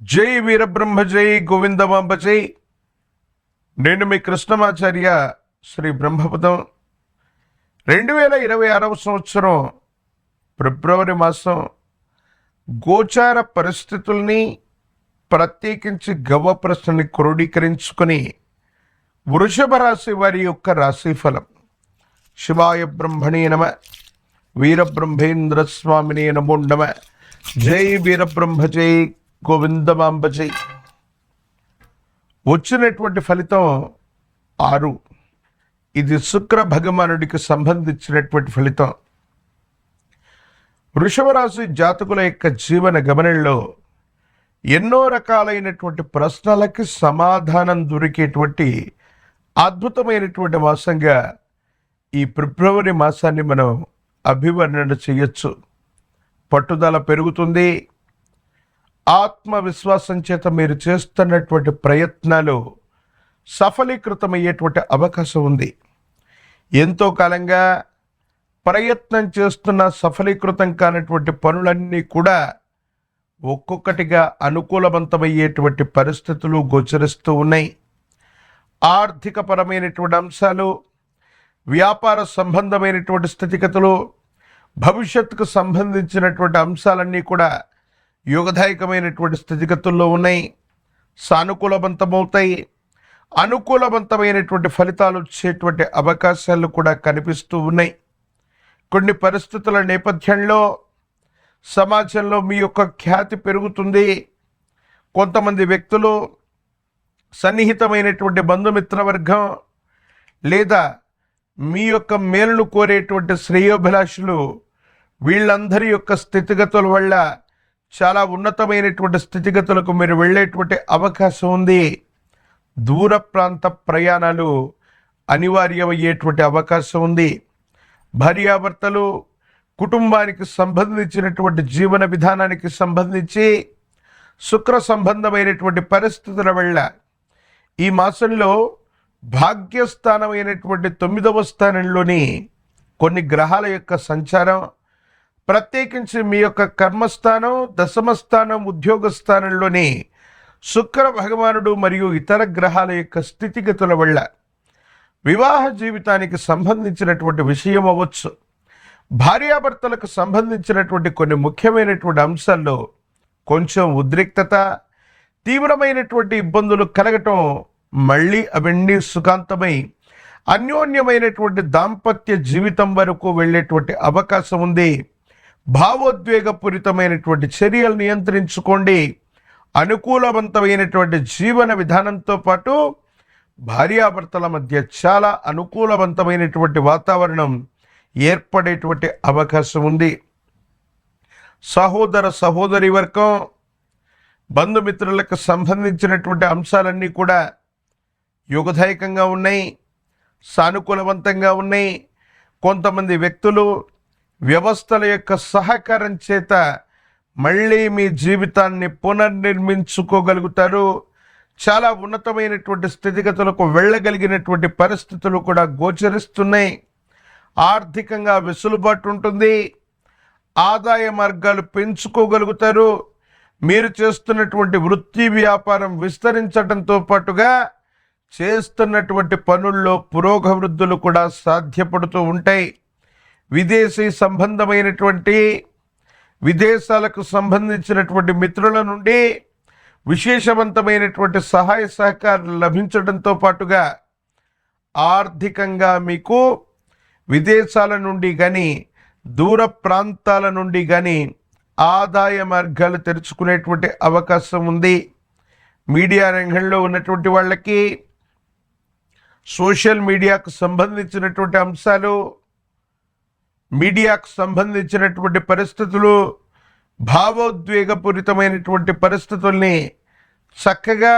జై వీరబ్రహ్మ జై గోవిందమాంబ జై. నేను మీ కృష్ణమాచార్య. శ్రీ బ్రహ్మపదం 2026 సంవత్సరం ఫిబ్రవరి మాసం గోచార పరిస్థితుల్ని ప్రత్యేకించి గవ్వ ప్రశ్నని క్రోడీకరించుకొని వృషభ రాశి వారి యొక్క రాశిఫలం. శివాయ బ్రహ్మణే నమ, వీరబ్రహ్మేంద్ర స్వామినే నమో నమ. జై వీరబ్రహ్మ జై గోవిందమాంబ జై. వచ్చినటువంటి ఫలితం 6. ఇది శుక్ర భగవానుడికి సంబంధించినటువంటి ఫలితం. వృషభ రాశి జాతకుల యొక్క జీవన గమనంలో ఎన్నో రకాలైనటువంటి ప్రశ్నలకి సమాధానం దొరికేటువంటి అద్భుతమైనటువంటి మాసంగా ఈ ఫిబ్రవరి మాసాన్ని మనం అభివర్ణన చేయొచ్చు. పట్టుదల పెరుగుతుంది. ఆత్మవిశ్వాసం చేత మీరు చేస్తున్నటువంటి ప్రయత్నాలు సఫలీకృతమయ్యేటువంటి అవకాశం ఉంది. ఎంతో కాలంగా ప్రయత్నం చేస్తున్న సఫలీకృతం కానటువంటి పనులన్నీ కూడా ఒక్కొక్కటిగా అనుకూలవంతమయ్యేటువంటి పరిస్థితులు గోచరిస్తూ ఉన్నాయి. ఆర్థిక పరమైనటువంటి అంశాలు, వ్యాపార సంబంధమైనటువంటి స్థితిగతులు, భవిష్యత్తుకు సంబంధించినటువంటి అంశాలన్నీ కూడా యోగదాయకమైనటువంటి స్థితిగతుల్లో ఉన్నాయి. సానుకూలవంతమవుతాయి. అనుకూలవంతమైనటువంటి ఫలితాలు వచ్చేటువంటి అవకాశాలు కూడా కనిపిస్తూ ఉన్నాయి. కొన్ని పరిస్థితుల నేపథ్యంలో సమాజంలో మీ యొక్క ఖ్యాతి పెరుగుతుంది. కొంతమంది వ్యక్తులు, సన్నిహితమైనటువంటి బంధుమిత్రవర్గం లేదా మీ యొక్క మేలును కోరేటువంటి శ్రేయోభిలాషులు, వీళ్ళందరి యొక్క స్థితిగతుల వల్ల చాలా ఉన్నతమైనటువంటి స్థితిగతులకు మీరు వెళ్ళేటువంటి అవకాశం ఉంది. దూర ప్రాంత ప్రయాణాలు అనివార్యమయ్యేటువంటి అవకాశం ఉంది. భార్యాభర్తలు కుటుంబానికి సంబంధించినటువంటి జీవన విధానానికి సంబంధించి శుక్ర సంబంధమైనటువంటి పరిస్థితుల వల్ల ఈ మాసంలో భాగ్యస్థానమైనటువంటి 9వ స్థానంలోని కొన్ని గ్రహాల యొక్క సంచారం, ప్రత్యేకించి మీ యొక్క కర్మస్థానం, దశమ స్థానం, ఉద్యోగ స్థానంలోని శుక్ర భగవానుడు మరియు ఇతర గ్రహాల యొక్క స్థితిగతుల వల్ల వివాహ జీవితానికి సంబంధించినటువంటి విషయం అవ్వచ్చు, భార్యాభర్తలకు సంబంధించినటువంటి కొన్ని ముఖ్యమైనటువంటి అంశాల్లో కొంచెం ఉద్రిక్తత, తీవ్రమైనటువంటి ఇబ్బందులు కలగటం, మళ్ళీ అవన్నీ సుఖాంతమై అన్యోన్యమైనటువంటి దాంపత్య జీవితం వరకు వెళ్ళేటువంటి అవకాశం ఉంది. భావోద్వేగపూరితమైనటువంటి చర్యలు నియంత్రించుకోండి. అనుకూలవంతమైనటువంటి జీవన విధానంతో పాటు భార్యాభర్తల మధ్య చాలా అనుకూలవంతమైనటువంటి వాతావరణం ఏర్పడేటువంటి అవకాశం ఉంది. సహోదర సహోదరి వర్గం, బంధుమిత్రులకు సంబంధించినటువంటి అంశాలన్నీ కూడా యోగదాయకంగా ఉన్నాయి, సానుకూలవంతంగా ఉన్నాయి. కొంతమంది వ్యక్తులు వ్యవస్థల యొక్క సహకారం చేత మళ్ళీ మీ జీవితాన్ని పునర్నిర్మించుకోగలుగుతారు. చాలా ఉన్నతమైనటువంటి స్థితిగతులకు వెళ్ళగలిగినటువంటి పరిస్థితులు కూడా గోచరిస్తున్నాయి. ఆర్థికంగా వెసులుబాటు ఉంటుంది. ఆదాయ మార్గాలు పెంచుకోగలుగుతారు. మీరు చేస్తున్నటువంటి వృత్తి వ్యాపారం విస్తరించడంతో పాటుగా చేస్తున్నటువంటి పనుల్లో పురోగవృద్ధులు కూడా సాధ్యపడుతూ ఉంటాయి. విదేశీ సంబంధమైనటువంటి, విదేశాలకు సంబంధించినటువంటి మిత్రుల నుండి విశేషవంతమైనటువంటి సహాయ సహకారాలు లభించడంతో పాటుగా ఆర్థికంగా మీకు విదేశాల నుండి కానీ, దూర ప్రాంతాల నుండి కానీ ఆదాయ మార్గాలు తెరుచుకునేటువంటి అవకాశం ఉంది. మీడియా రంగంలో ఉన్నటువంటి వాళ్ళకి సోషల్ మీడియాకు సంబంధించినటువంటి అంశాలు, మీడియాకు సంబంధించినటువంటి పరిస్థితులు, భావోద్వేగపూరితమైనటువంటి పరిస్థితుల్ని చక్కగా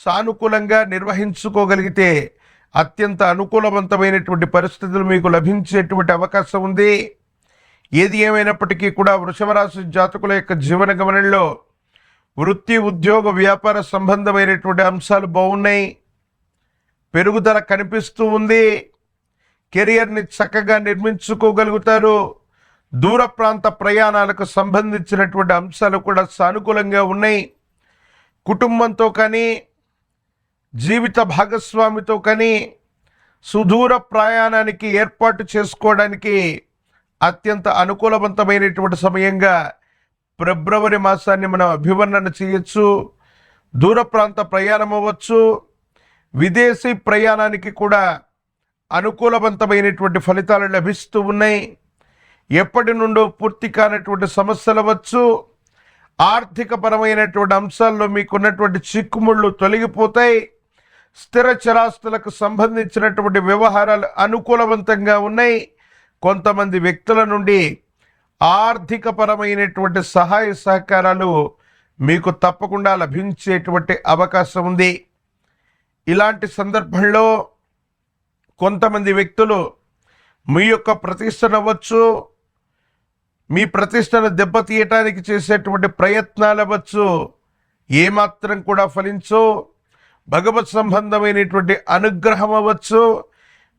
సానుకూలంగా నిర్వహించుకోగలిగితే అత్యంత అనుకూలవంతమైనటువంటి పరిస్థితులు మీకు లభించేటువంటి అవకాశం ఉంది. ఏది ఏమైనప్పటికీ కూడా వృషభ రాశి జాతకుల యొక్క జీవన గమనంలో వృత్తి, ఉద్యోగ, వ్యాపార సంబంధమైనటువంటి అంశాలు బాగున్నాయి. పెరుగుదల కనిపిస్తూ ఉంది. కెరియర్ని చక్కగా నిర్మించుకోగలుగుతారు. దూర ప్రాంత ప్రయాణాలకు సంబంధించినటువంటి అంశాలు కూడా సానుకూలంగా ఉన్నాయి. కుటుంబంతో కానీ జీవిత భాగస్వామితో కానీ సుదూర ప్రయాణానికి ఏర్పాటు చేసుకోవడానికి అత్యంత అనుకూలవంతమైనటువంటి సమయంగా ఫిబ్రవరి మాసాన్ని మనం అభివర్ణన చేయొచ్చు. దూర ప్రాంత ప్రయాణం అవ్వచ్చు, విదేశీ ప్రయాణానికి కూడా అనుకూలవంతమైనటువంటి ఫలితాలు లభిస్తూ ఉన్నాయి. ఎప్పటి నుండో పూర్తి కానటువంటి సమస్యలు అవ్వచ్చు, ఆర్థికపరమైనటువంటి అంశాల్లో మీకున్నటువంటి చిక్కుముళ్ళు తొలగిపోతాయి. స్థిర చరాస్తులకు సంబంధించినటువంటి వ్యవహారాలు అనుకూలవంతంగా ఉన్నాయి. కొంతమంది వ్యక్తుల నుండి ఆర్థికపరమైనటువంటి సహాయ సహకారాలు మీకు తప్పకుండా లభించేటువంటి అవకాశం ఉంది. ఇలాంటి సందర్భంలో కొంతమంది వ్యక్తులు మీ యొక్క ప్రతిష్టను అవ్వచ్చు, మీ ప్రతిష్టను దెబ్బతీయటానికి చేసేటువంటి ప్రయత్నాలు అవ్వచ్చు, ఏమాత్రం కూడా ఫలించో. భగవత్ సంబంధమైనటువంటి అనుగ్రహం అవ్వచ్చు,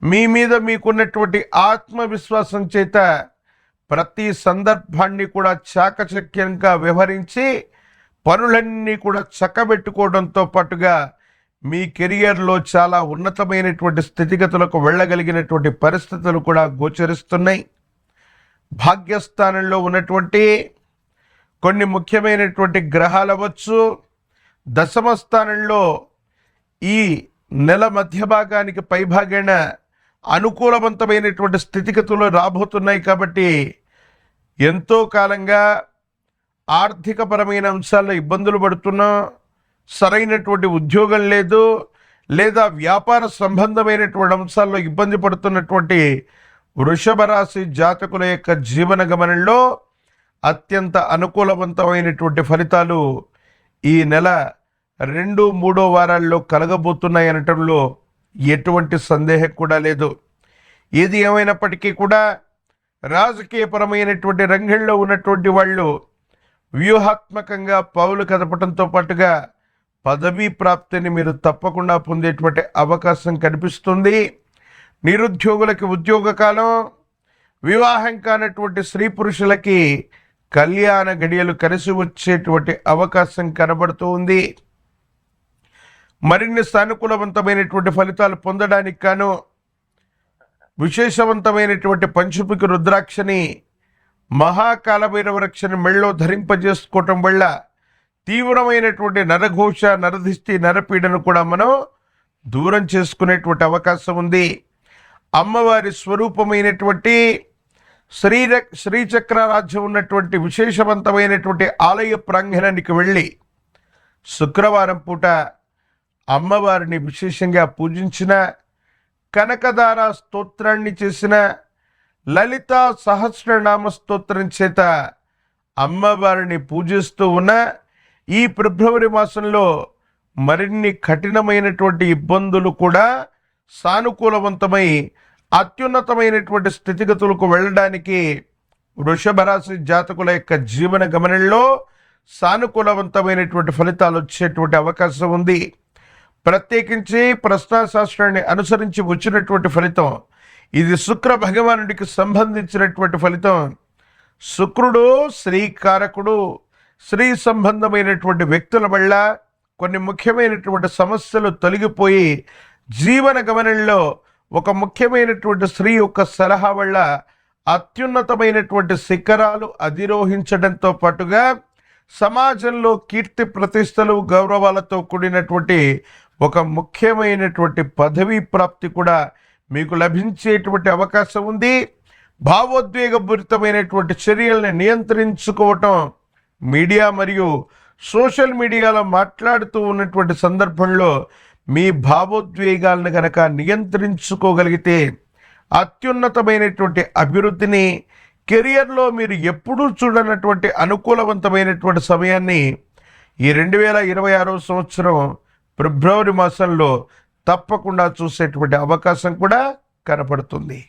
మీ మీద మీకున్నటువంటి ఆత్మవిశ్వాసం చేత ప్రతి సందర్భాన్ని కూడా చాకచక్యంగా వ్యవహరించి పనులన్నీ కూడా చక్కబెట్టుకోవడంతో పాటుగా మీ కెరియర్లో చాలా ఉన్నతమైనటువంటి స్థితిగతులకు వెళ్ళగలిగినటువంటి పరిస్థితులు కూడా గోచరిస్తున్నాయి. భాగ్యస్థానంలో ఉన్నటువంటి కొన్ని ముఖ్యమైనటువంటి గ్రహాలు అవ్వచ్చు, దశమ స్థానంలో ఈ నెల మధ్య భాగానికి పైభాగాన అనుకూలవంతమైనటువంటి స్థితిగతులు రాబోతున్నాయి. కాబట్టి ఎంతో కాలంగా ఆర్థికపరమైన అంశాల్లో ఇబ్బందులు పడుతున్నాం, సరైనటువంటి ఉద్యోగం లేదు, లేదా వ్యాపార సంబంధమైనటువంటి అంశాల్లో ఇబ్బంది పడుతున్నటువంటి వృషభ రాశి జాతకుల యొక్క జీవన గమనంలో అత్యంత అనుకూలవంతమైనటువంటి ఫలితాలు ఈ నెల 2-3 వారాల్లో కలగబోతున్నాయి అనటంలో ఎటువంటి సందేహం కూడా లేదు. ఏది ఏమైనప్పటికీ కూడా రాజకీయపరమైనటువంటి రంగంలో ఉన్నటువంటి వాళ్ళు వ్యూహాత్మకంగా పావులు కదపడంతో పాటుగా పదవీ ప్రాప్తిని మీరు తప్పకుండా పొందేటువంటి అవకాశం కనిపిస్తుంది. నిరుద్యోగులకి ఉద్యోగ కాలం, వివాహం కానటువంటి స్త్రీ పురుషులకి కళ్యాణ గడియలు కలిసి వచ్చేటువంటి అవకాశం కనబడుతూ ఉంది. మరిన్ని సానుకూలవంతమైనటువంటి ఫలితాలు పొందడానికి గాను విశేషవంతమైనటువంటి పంచముఖి రుద్రాక్షని, మహాకాలభైరవ రక్షని మెళ్ళలో ధరింపజేసుకోవటం వల్ల తీవ్రమైనటువంటి నరఘోష, నరదిష్టి, నరపీడను కూడా మనం దూరం చేసుకునేటువంటి అవకాశం ఉంది. అమ్మవారి స్వరూపమైనటువంటి శ్రీచక్ర రాజ్యం ఉన్నటువంటి విశేషవంతమైనటువంటి ఆలయ ప్రాంగణానికి వెళ్ళి శుక్రవారం పూట అమ్మవారిని విశేషంగా పూజించిన, కనకదార స్తోత్రాన్ని చేసిన, లలిత సహస్రనామ స్తోత్రం చేత అమ్మవారిని పూజిస్తూ ఉన్న ఈ ఫిబ్రవరి మాసంలో మరిన్ని కఠినమైనటువంటి ఇబ్బందులు కూడా సానుకూలవంతమై అత్యున్నతమైనటువంటి స్థితిగతులకు వెళ్ళడానికి వృషభ రాశి జాతకుల యొక్క జీవన గమనంలో సానుకూలవంతమైనటువంటి ఫలితాలు వచ్చేటువంటి అవకాశం ఉంది. ప్రత్యేకించి ప్రశ్నాశాస్త్రాన్ని అనుసరించి వచ్చినటువంటి ఫలితం ఇది శుక్ర భగవానుడికి సంబంధించినటువంటి ఫలితం. శుక్రుడు శ్రీకారకుడు. స్త్రీ సంబంధమైనటువంటి వ్యక్తుల వల్ల కొన్ని ముఖ్యమైనటువంటి సమస్యలు తొలగిపోయి జీవన గమనంలో ఒక ముఖ్యమైనటువంటి స్త్రీ యొక్క సలహా వల్ల అత్యున్నతమైనటువంటి శిఖరాలు అధిరోహించడంతో పాటుగా సమాజంలో కీర్తి ప్రతిష్టలు, గౌరవాలతో కూడినటువంటి ఒక ముఖ్యమైనటువంటి పదవీ ప్రాప్తి కూడా మీకు లభించేటువంటి అవకాశం ఉంది. భావోద్వేగపూరితమైనటువంటి చర్యల్ని నియంత్రించుకోవటం, మీడియా మరియు సోషల్ మీడియాలో మాట్లాడుతూ ఉన్నటువంటి సందర్భంలో మీ భావోద్వేగాలను కనుక నియంత్రించుకోగలిగితే అత్యున్నతమైనటువంటి అభివృద్ధిని, కెరియర్లో మీరు ఎప్పుడూ చూడనటువంటి అనుకూలవంతమైనటువంటి సమయాన్ని ఈ 2026 సంవత్సరం ఫిబ్రవరి మాసంలో తప్పకుండా చూసేటువంటి అవకాశం కూడా కనపడుతుంది.